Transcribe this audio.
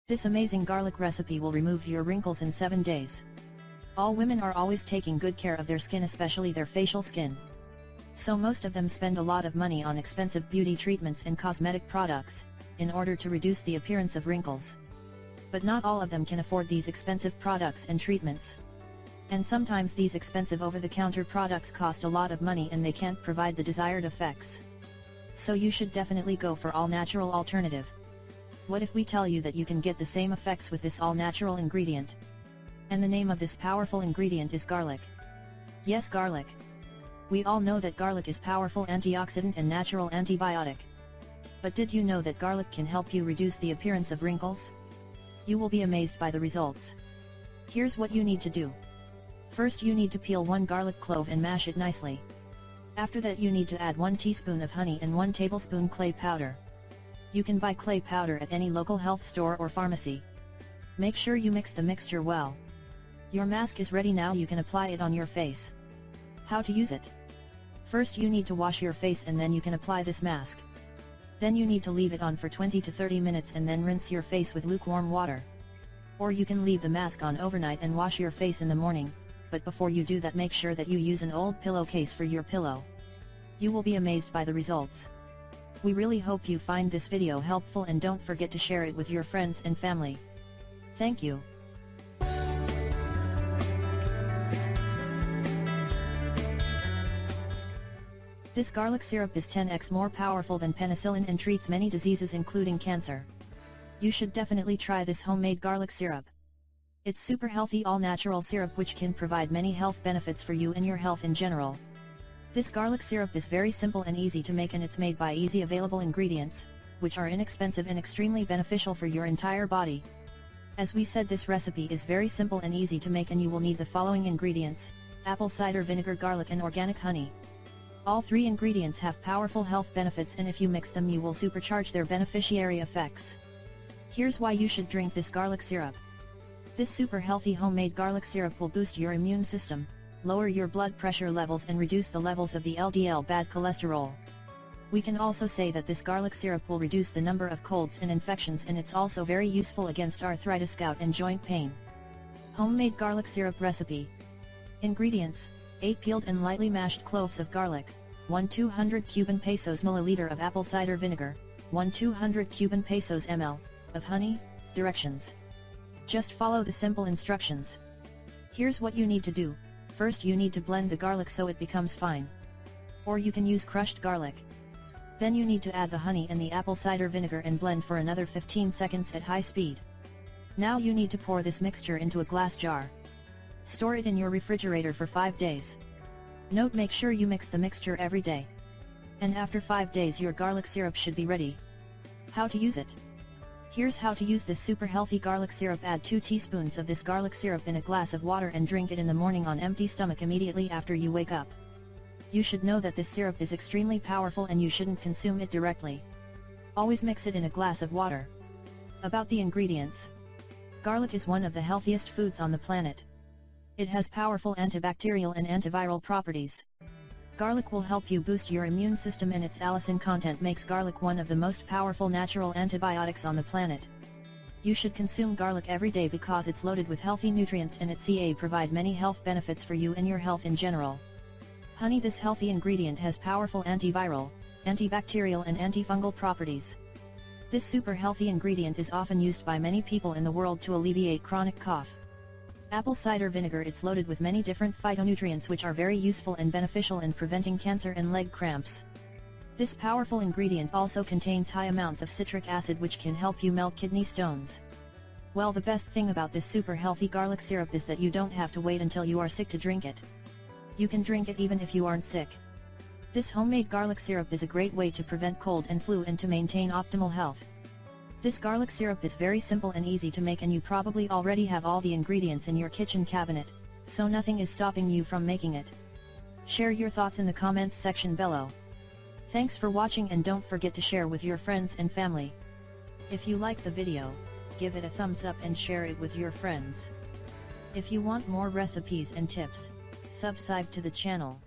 This amazing garlic recipe will remove your wrinkles in 7 days. All women are always taking good care of their skin, especially their facial skin. So most of them spend a lot of money on expensive beauty treatments and cosmetic products, in order to reduce the appearance of wrinkles. But not all of them can afford these expensive products and treatments. And sometimes these expensive over-the-counter products cost a lot of money and they can't provide the desired effects. So you should definitely go for all-natural alternative. What if we tell you that you can get the same effects with this all-natural ingredient? And the name of this powerful ingredient is garlic. Yes, garlic. We all know that garlic is powerful antioxidant and natural antibiotic. But did you know that garlic can help you reduce the appearance of wrinkles? You will be amazed by the results. Here's what you need to do. First, you need to peel 1 garlic clove and mash it nicely. After that, you need to add 1 teaspoon of honey and 1 tablespoon clay powder. You can buy clay powder at any local health store or pharmacy. Make sure you mix the mixture well. Your mask is ready now. You can apply it on your face. How to use it? First, you need to wash your face and then you can apply this mask. Then you need to leave it on for 20 to 30 minutes and then rinse your face with lukewarm water. Or you can leave the mask on overnight and wash your face in the morning, but before you do that, make sure that you use an old pillowcase for your pillow. You will be amazed by the results. We really hope you find this video helpful and don't forget to share it with your friends and family. Thank you. This garlic syrup is 10x more powerful than penicillin and treats many diseases including cancer. You should definitely try this homemade garlic syrup. It's super healthy all-natural syrup which can provide many health benefits for you and your health in general. This garlic syrup is very simple and easy to make, and it's made by easy available ingredients, which are inexpensive and extremely beneficial for your entire body. As we said, this recipe is very simple and easy to make, and you will need the following ingredients: apple cider vinegar, garlic and organic honey. All 3 ingredients have powerful health benefits, and if you mix them you will supercharge their beneficiary effects. Here's why you should drink this garlic syrup. This super healthy homemade garlic syrup will boost your immune system, lower your blood pressure levels and reduce the levels of the LDL bad cholesterol. We can also say that this garlic syrup will reduce the number of colds and infections, and it's also very useful against arthritis, gout and joint pain. Homemade garlic syrup recipe. Ingredients: 8 peeled and lightly mashed cloves of garlic, 1 200 Cuban pesos milliliter of apple cider vinegar, 1 200 Cuban pesos ml of honey. Directions. Just follow the simple instructions. Here's what you need to do. First, you need to blend the garlic so it becomes fine. Or you can use crushed garlic. Then you need to add the honey and the apple cider vinegar and blend for another 15 seconds at high speed. Now you need to pour this mixture into a glass jar. Store it in your refrigerator for 5 days. Note: make sure you mix the mixture every day. And after 5 days your garlic syrup should be ready. How to use it? Here's how to use this super healthy garlic syrup. Add 2 teaspoons of this garlic syrup in a glass of water and drink it in the morning on empty stomach immediately after you wake up. You should know that this syrup is extremely powerful and you shouldn't consume it directly. Always mix it in a glass of water. About the ingredients. Garlic is one of the healthiest foods on the planet. It has powerful antibacterial and antiviral properties. Garlic will help you boost your immune system, and its allicin content makes garlic one of the most powerful natural antibiotics on the planet. You should consume garlic every day because it's loaded with healthy nutrients and its CA provide many health benefits for you and your health in general. Honey. This healthy ingredient has powerful antiviral, antibacterial and antifungal properties. This super healthy ingredient is often used by many people in the world to alleviate chronic cough. Apple cider vinegar. It's loaded with many different phytonutrients which are very useful and beneficial in preventing cancer and leg cramps. This powerful ingredient also contains high amounts of citric acid which can help you melt kidney stones. Well, the best thing about this super healthy garlic syrup is that you don't have to wait until you are sick to drink it. You can drink it even if you aren't sick. This homemade garlic syrup is a great way to prevent cold and flu and to maintain optimal health. This garlic syrup is very simple and easy to make, and you probably already have all the ingredients in your kitchen cabinet, so nothing is stopping you from making it. Share your thoughts in the comments section below. Thanks for watching, and don't forget to share with your friends and family. If you like the video, give it a thumbs up and share it with your friends. If you want more recipes and tips, subscribe to the channel.